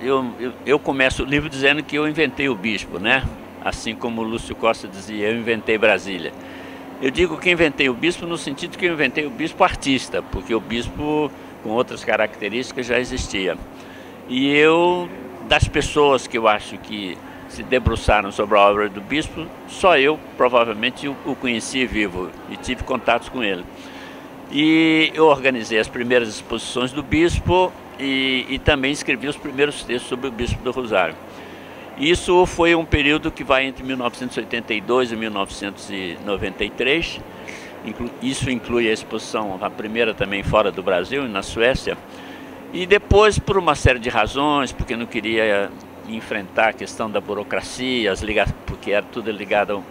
Eu começo o livro dizendo que eu inventei o bispo, né? Assim como o Lúcio Costa dizia, eu inventei Brasília. Eu digo que inventei o bispo no sentido que eu inventei o bispo artista, porque o bispo com outras características já existia. E eu, das pessoas que eu acho que se debruçaram sobre a obra do bispo, só eu provavelmente o conheci vivo e tive contatos com ele. E eu organizei as primeiras exposições do bispo e também escrevi os primeiros textos sobre o bispo do Rosário. Isso foi um período que vai entre 1982 e 1993. Isso inclui a exposição, a primeira também fora do Brasil, na Suécia. E depois, por uma série de razões, porque não queria enfrentar a questão da burocracia, porque era tudo ligado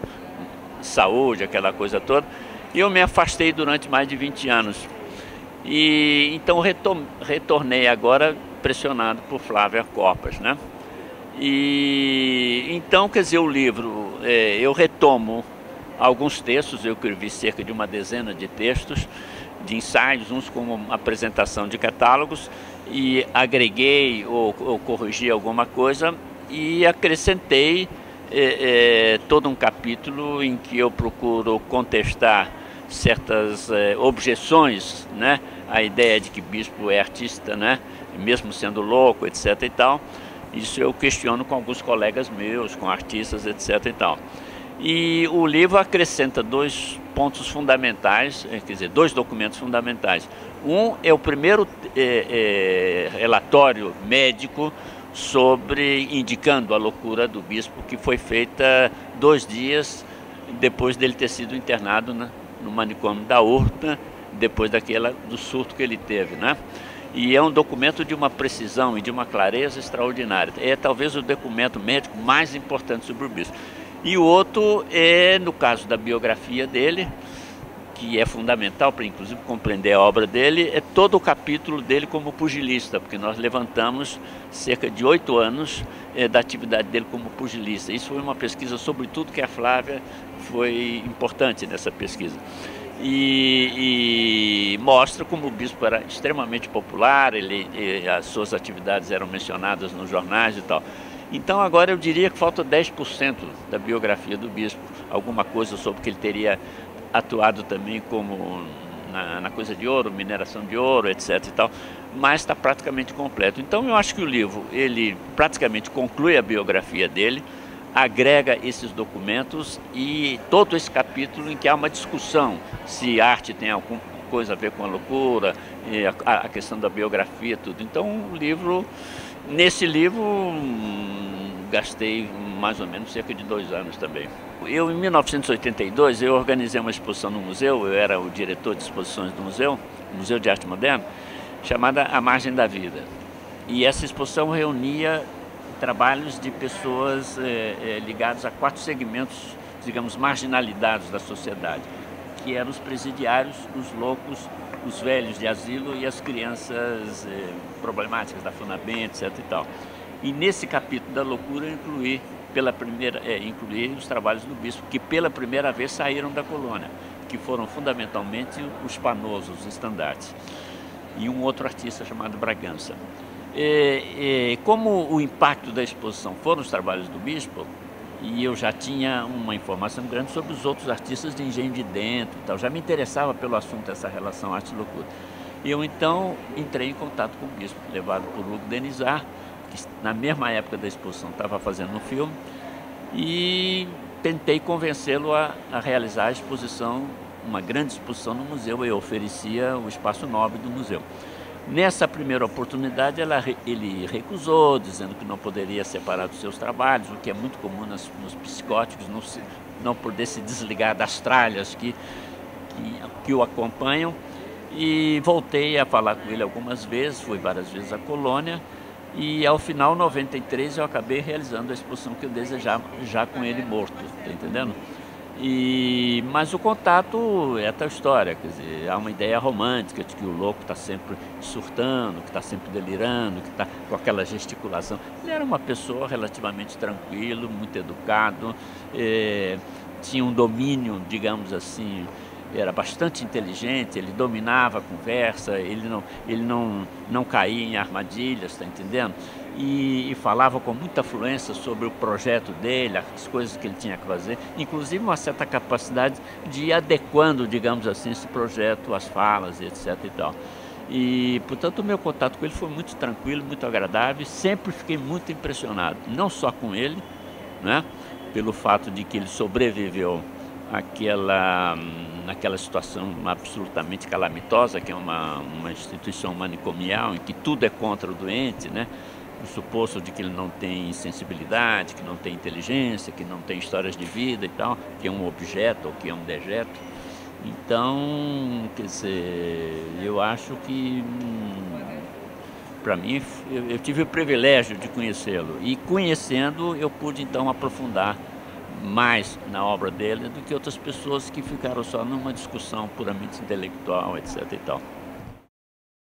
à saúde, aquela coisa toda, e eu me afastei durante mais de 20 anos. E então retornei agora pressionado por Flávia Coppas, né? E então, quer dizer, o livro, eu retomo alguns textos, eu escrevi cerca de uma dezena de textos, de ensaios, uns como apresentação de catálogos, e agreguei ou corrigi alguma coisa e acrescentei todo um capítulo em que eu procuro contestar certas objeções, né, à ideia de que bispo é artista, né, mesmo sendo louco, etc. e tal. Isso eu questiono com alguns colegas meus, com artistas, etc. e tal. E o livro acrescenta dois pontos fundamentais, quer dizer, dois documentos fundamentais. Um é o primeiro relatório médico indicando a loucura do bispo, que foi feita 2 dias depois dele ter sido internado no manicômio da Urna, depois do surto que ele teve, né? E é um documento de uma precisão e de uma clareza extraordinária. É talvez o documento médico mais importante sobre o bispo. E o outro é, no caso da biografia dele, que é fundamental para inclusive compreender a obra dele, é todo o capítulo dele como pugilista, porque nós levantamos cerca de 8 anos da atividade dele como pugilista. Isso foi uma pesquisa, sobretudo, que a Flávia foi importante nessa pesquisa. E mostra como o bispo era extremamente popular, as suas atividades eram mencionadas nos jornais e tal. Então agora eu diria que falta 10% da biografia do bispo, alguma coisa sobre que ele teria atuado também como na coisa de ouro, mineração de ouro, etc. e tal, mas está praticamente completo. Então eu acho que o livro, ele praticamente conclui a biografia dele, agrega esses documentos e todo esse capítulo em que há uma discussão se arte tem alguma coisa a ver com a loucura, a questão da biografia, tudo. Então o livro, nesse livro, gastei mais ou menos cerca de 2 anos também. Em 1982, eu organizei uma exposição no museu, eu era o diretor de exposições do museu, Museu de Arte Moderna, chamada A Margem da Vida. E essa exposição reunia trabalhos de pessoas ligadas a 4 segmentos, digamos, marginalizados da sociedade, que eram os presidiários, os loucos, os velhos de asilo e as crianças problemáticas da FUNABEM, etc. e tal. E nesse capítulo da loucura eu incluí os trabalhos do bispo, que pela primeira vez saíram da colônia, que foram fundamentalmente os panosos, os estandartes, e um outro artista chamado Bragança. Como o impacto da exposição foram os trabalhos do bispo, e eu já tinha uma informação grande sobre os outros artistas de Engenho de Dentro e tal, já me interessava pelo assunto, essa relação arte e loucura. Eu então entrei em contato com o bispo, levado por Hugo Denizar, que na mesma época da exposição estava fazendo um filme, e tentei convencê-lo a realizar a exposição, uma grande exposição no museu. Eu oferecia o espaço nobre do museu. Nessa primeira oportunidade ele recusou, dizendo que não poderia separar dos seus trabalhos, o que é muito comum nos psicóticos, não poder se desligar das tralhas que o acompanham. E voltei a falar com ele algumas vezes, fui várias vezes à colônia, e ao final, em 93, eu acabei realizando a exposição que eu desejava, já com ele morto, tá entendendo? Mas o contato é tal história, quer dizer, há uma ideia romântica de que o louco está sempre surtando, que está sempre delirando, que está com aquela gesticulação. Ele era uma pessoa relativamente tranquilo, muito educado, tinha um domínio, digamos assim, era bastante inteligente, ele dominava a conversa, ele não caía em armadilhas, está entendendo? e falava com muita fluência sobre o projeto dele, as coisas que ele tinha que fazer, inclusive uma certa capacidade de ir adequando, digamos assim, esse projeto, as falas, etc. e tal. E, portanto, o meu contato com ele foi muito tranquilo, muito agradável, e sempre fiquei muito impressionado, não só com ele, né, pelo fato de que ele sobreviveu naquela situação absolutamente calamitosa, que é uma instituição manicomial, em que tudo é contra o doente, né? O suposto de que ele não tem sensibilidade, que não tem inteligência, que não tem histórias de vida e tal, que é um objeto ou que é um dejeto. Então, quer dizer, eu acho que, para mim, eu tive o privilégio de conhecê-lo. E conhecendo, eu pude então aprofundar mais na obra dele do que outras pessoas que ficaram só numa discussão puramente intelectual, etc. e tal.